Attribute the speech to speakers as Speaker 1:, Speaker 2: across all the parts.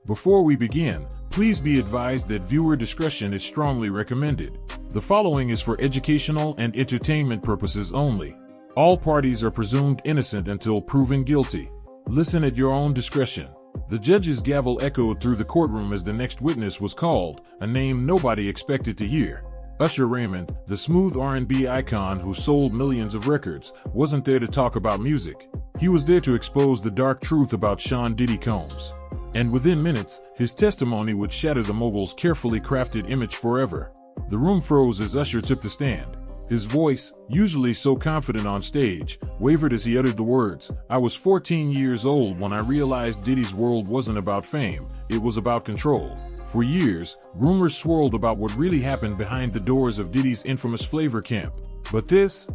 Speaker 1: Before we begin, please be advised that viewer discretion is strongly recommended. The following is for educational and entertainment purposes only. All parties are presumed innocent until proven guilty. Listen at your own discretion. The judge's gavel echoed through the courtroom as the next witness was called, a name nobody expected to hear. Usher Raymond, the smooth R&B icon who sold millions of records, wasn't there to talk about music. He was there to expose the dark truth about Sean Diddy Combs. And within minutes, his testimony would shatter the mogul's carefully crafted image forever. The room froze as Usher took the stand. His voice, usually so confident on stage, wavered as he uttered the words, "I was 14 years old when I realized Diddy's world wasn't about fame, it was about control." For years, rumors swirled about what really happened behind the doors of Diddy's infamous flavor camp. But this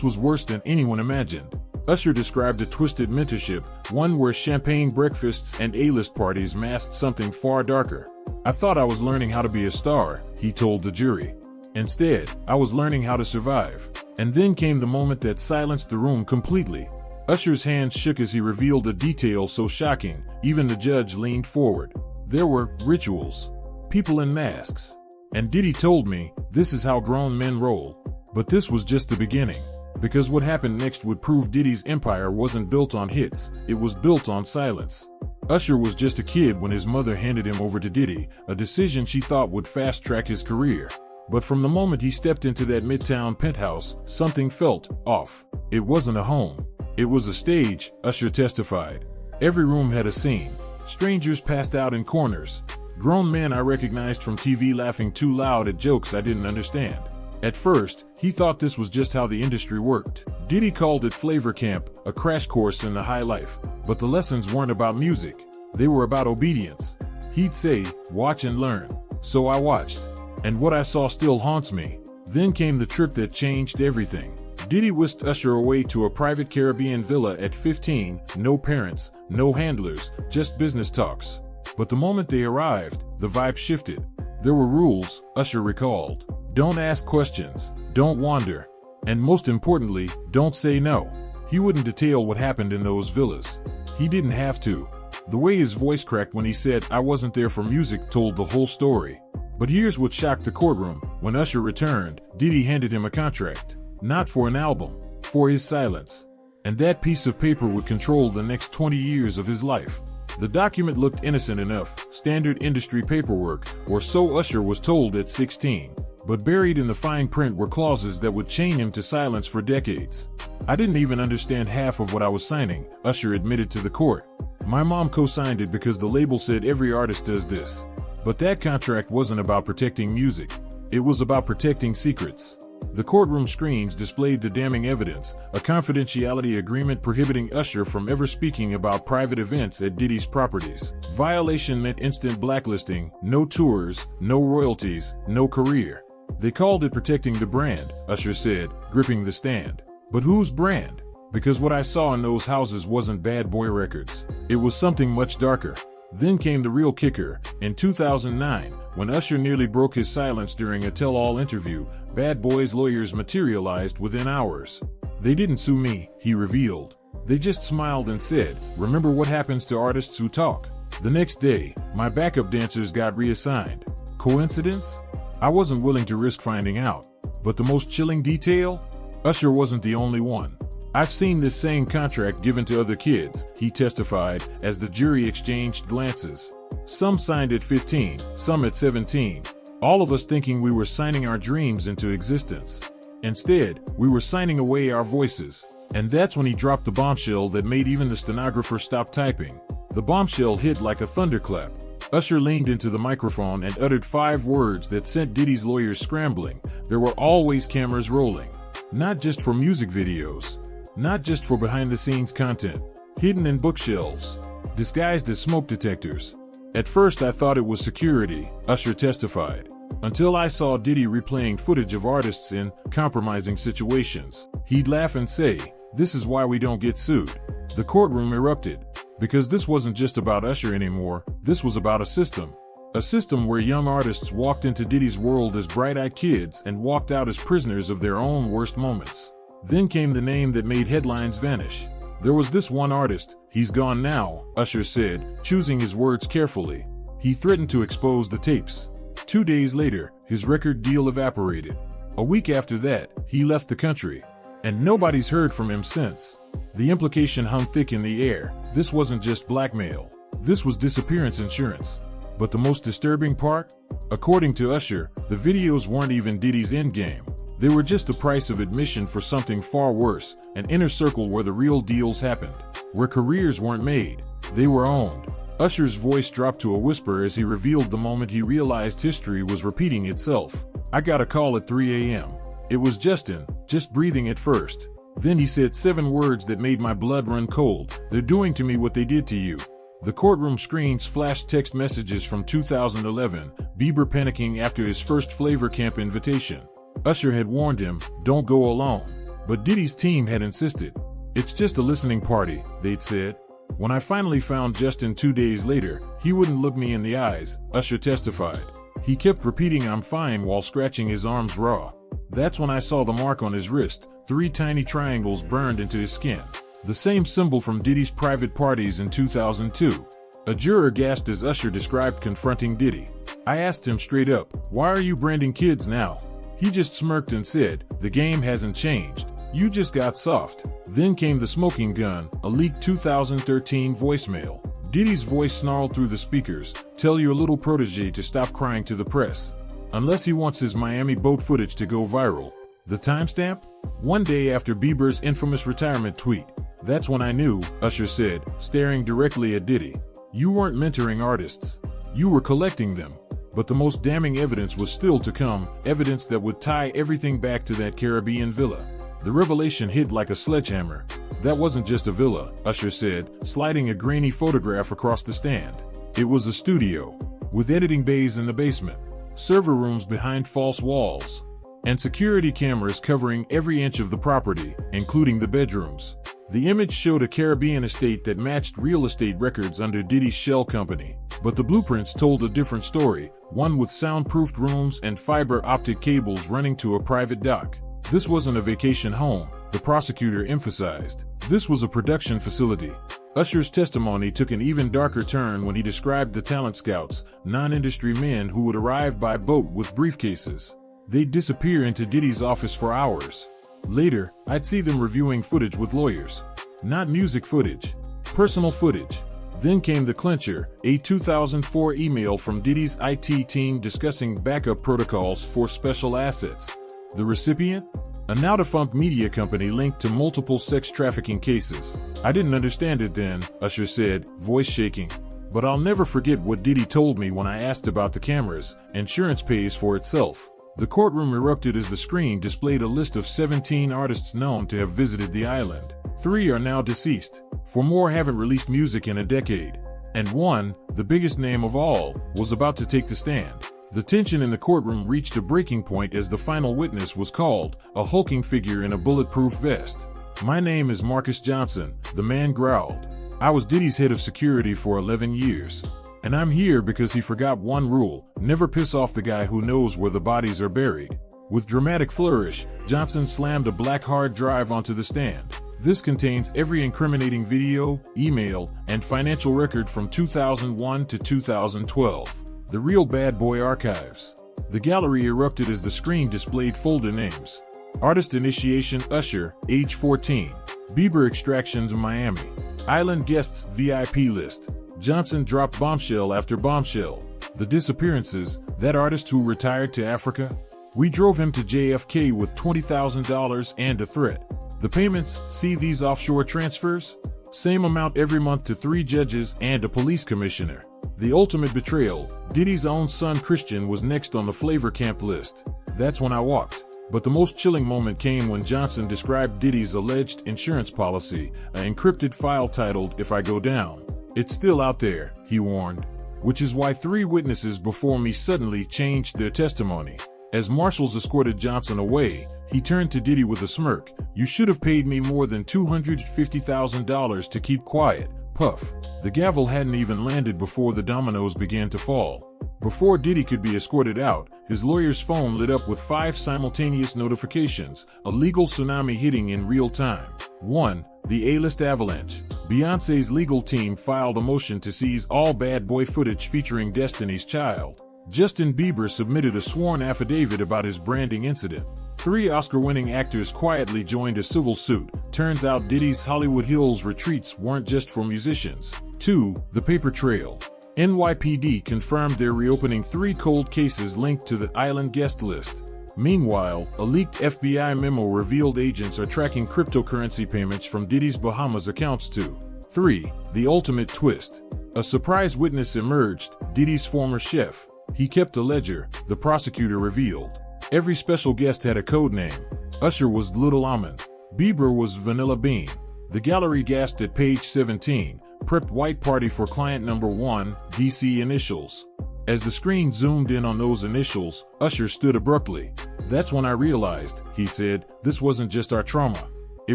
Speaker 1: was worse than anyone imagined. Usher described a twisted mentorship, one where champagne breakfasts and A-list parties masked something far darker. "I thought I was learning how to be a star," he told the jury. "Instead, I was learning how to survive." And then came the moment that silenced the room completely. Usher's hands shook as he revealed a detail so shocking, even the judge leaned forward. There were rituals, people in masks. And Diddy told me, "This is how grown men roll." But this was just the beginning. Because what happened next would prove Diddy's empire wasn't built on hits, it was built on silence. Usher was just a kid when his mother handed him over to Diddy, a decision she thought would fast-track his career. But from the moment he stepped into that Midtown penthouse, something felt off. It wasn't a home. It was a stage, Usher testified. Every room had a scene. Strangers passed out in corners. Grown men I recognized from TV laughing too loud at jokes I didn't understand. At first, he thought this was just how the industry worked. Diddy called it flavor camp, a crash course in the high life. But the lessons weren't about music. They were about obedience. He'd say, "Watch and learn." So I watched. And what I saw still haunts me. Then came the trip that changed everything. Diddy whisked Usher away to a private Caribbean villa at 15, no parents, no handlers, just business talks. But the moment they arrived, the vibe shifted. There were rules, Usher recalled. Don't ask questions, don't wander, and most importantly, don't say no. He wouldn't detail what happened in those villas. He didn't have to. The way his voice cracked when he said, "I wasn't there for music," told the whole story. But here's what shocked the courtroom. When Usher returned, Diddy handed him a contract. Not for an album, for his silence. And that piece of paper would control the next 20 years of his life. The document looked innocent enough, standard industry paperwork, or so Usher was told at 16. But buried in the fine print were clauses that would chain him to silence for decades. "I didn't even understand half of what I was signing," Usher admitted to the court. "My mom co-signed it because the label said every artist does this." But that contract wasn't about protecting music. It was about protecting secrets. The courtroom screens displayed the damning evidence, a confidentiality agreement prohibiting Usher from ever speaking about private events at Diddy's properties. Violation meant instant blacklisting, no tours, no royalties, no career. They called it protecting the brand, Usher said, gripping the stand. But whose brand? Because what I saw in those houses wasn't Bad Boy Records. It was something much darker. Then came the real kicker. In 2009, when Usher nearly broke his silence during a tell-all interview, Bad Boy's lawyers materialized within hours. "They didn't sue me," he revealed. "They just smiled and said, 'Remember what happens to artists who talk.' The next day, my backup dancers got reassigned. Coincidence? I wasn't willing to risk finding out. But the most chilling detail? Usher wasn't the only one. I've seen this same contract given to other kids," he testified, as the jury exchanged glances. "Some signed at 15, some at 17. All of us thinking we were signing our dreams into existence. Instead, we were signing away our voices." And that's when he dropped the bombshell that made even the stenographer stop typing. The bombshell hit like a thunderclap. Usher leaned into the microphone and uttered 5 words that sent Diddy's lawyers scrambling. There were always cameras rolling. Not just for music videos. Not just for behind-the-scenes content. Hidden in bookshelves. Disguised as smoke detectors. "At first I thought it was security," Usher testified. "Until I saw Diddy replaying footage of artists in compromising situations. He'd laugh and say, 'This is why we don't get sued.'" The courtroom erupted. Because this wasn't just about Usher anymore, this was about a system. A system where young artists walked into Diddy's world as bright-eyed kids and walked out as prisoners of their own worst moments. Then came the name that made headlines vanish. There was this one artist, he's gone now, Usher said, choosing his words carefully. He threatened to expose the tapes. 2 days later, his record deal evaporated. A week after that, he left the country. And nobody's heard from him since. The implication hung thick in the air. This wasn't just blackmail. This was disappearance insurance. But the most disturbing part? According to Usher, the videos weren't even Diddy's endgame. They were just the price of admission for something far worse, an inner circle where the real deals happened. Where careers weren't made, they were owned. Usher's voice dropped to a whisper as he revealed the moment he realized history was repeating itself. I got a call at 3 a.m. It was Justin, just breathing at first. Then he said 7 words that made my blood run cold. They're doing to me what they did to you. The courtroom screens flashed text messages from 2011, Bieber panicking after his first Flavor Camp invitation. Usher had warned him, don't go alone. But Diddy's team had insisted. It's just a listening party, they'd said. When I finally found Justin 2 days later, he wouldn't look me in the eyes, Usher testified. He kept repeating I'm fine while scratching his arms raw. That's when I saw the mark on his wrist, 3 tiny triangles burned into his skin. The same symbol from Diddy's private parties in 2002. A juror gasped as Usher described confronting Diddy. I asked him straight up, why are you branding kids now? He just smirked and said, the game hasn't changed. You just got soft. Then came the smoking gun, a leaked 2013 voicemail. Diddy's voice snarled through the speakers, tell your little protege to stop crying to the press. Unless he wants his Miami boat footage to go viral. The timestamp? 1 day after Bieber's infamous retirement tweet. That's when I knew, Usher said, staring directly at Diddy. You weren't mentoring artists. You were collecting them. But the most damning evidence was still to come, evidence that would tie everything back to that Caribbean villa. The revelation hit like a sledgehammer. That wasn't just a villa, Usher said, sliding a grainy photograph across the stand. It was a studio, with editing bays in the basement, server rooms behind false walls, and security cameras covering every inch of the property, including the bedrooms. The image showed a Caribbean estate that matched real estate records under Diddy's shell company. But the blueprints told a different story, one with soundproofed rooms and fiber optic cables running to a private dock. This wasn't a vacation home, the prosecutor emphasized. This was a production facility. Usher's testimony took an even darker turn when he described the talent scouts, non-industry men who would arrive by boat with briefcases. They'd disappear into Diddy's office for hours. Later, I'd see them reviewing footage with lawyers. Not music footage, personal footage. Then came the clincher, a 2004 email from Diddy's IT team discussing backup protocols for special assets. The recipient? A now-defunct media company linked to multiple sex trafficking cases. I didn't understand it then, Usher said, voice shaking. But I'll never forget what Diddy told me when I asked about the cameras. Insurance pays for itself. The courtroom erupted as the screen displayed a list of 17 artists known to have visited the island. 3 are now deceased. 4 more haven't released music in a decade. And one, the biggest name of all, was about to take the stand. The tension in the courtroom reached a breaking point as the final witness was called, a hulking figure in a bulletproof vest. My name is Marcus Johnson, the man growled. I was Diddy's head of security for 11 years. And I'm here because he forgot one rule, never piss off the guy who knows where the bodies are buried. With dramatic flourish, Johnson slammed a black hard drive onto the stand. This contains every incriminating video, email, and financial record from 2001 to 2012. The real bad boy archives. The gallery erupted as the screen displayed folder names. Artist initiation Usher, age 14. Bieber extractions Miami. Island guests VIP list. Johnson dropped bombshell after bombshell. The disappearances, that artist who retired to Africa? We drove him to JFK with $20,000 and a threat. The payments, see these offshore transfers? Same amount every month to 3 judges and a police commissioner. The ultimate betrayal, Diddy's own son Christian was next on the Flavor Camp list. That's when I walked. But the most chilling moment came when Johnson described Diddy's alleged insurance policy, an encrypted file titled If I Go Down. It's still out there, he warned. Which is why 3 witnesses before me suddenly changed their testimony. As marshals escorted Johnson away, he turned to Diddy with a smirk. You should have paid me more than $250,000 to keep quiet, puff. The gavel hadn't even landed before the dominoes began to fall. Before Diddy could be escorted out, his lawyer's phone lit up with 5 simultaneous notifications, a legal tsunami hitting in real time. 1. The A-list avalanche. Beyoncé's legal team filed a motion to seize all bad boy footage featuring Destiny's Child. Justin Bieber submitted a sworn affidavit about his branding incident. 3 Oscar-winning actors quietly joined a civil suit. Turns out Diddy's Hollywood Hills retreats weren't just for musicians. 2. The paper trail. NYPD confirmed they're reopening 3 cold cases linked to the island guest list. Meanwhile, a leaked FBI memo revealed agents are tracking cryptocurrency payments from Diddy's Bahamas accounts too. 3. The ultimate twist. A surprise witness emerged, Diddy's former chef. He kept a ledger, the prosecutor revealed. Every special guest had a code name. Usher was Little Almond. Bieber was Vanilla Bean. The gallery gasped at page 17, prepped white party for client number 1, DC initials. As the screen zoomed in on those initials, Usher stood abruptly. That's when I realized, he said, this wasn't just our trauma. It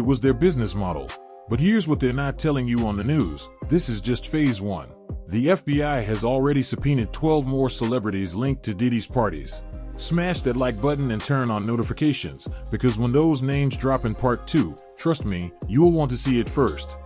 Speaker 1: was their business model. But here's what they're not telling you on the news. This is just phase 1. The FBI has already subpoenaed 12 more celebrities linked to Diddy's parties. Smash that like button and turn on notifications, because when those names drop in part 2, trust me, you'll want to see it first.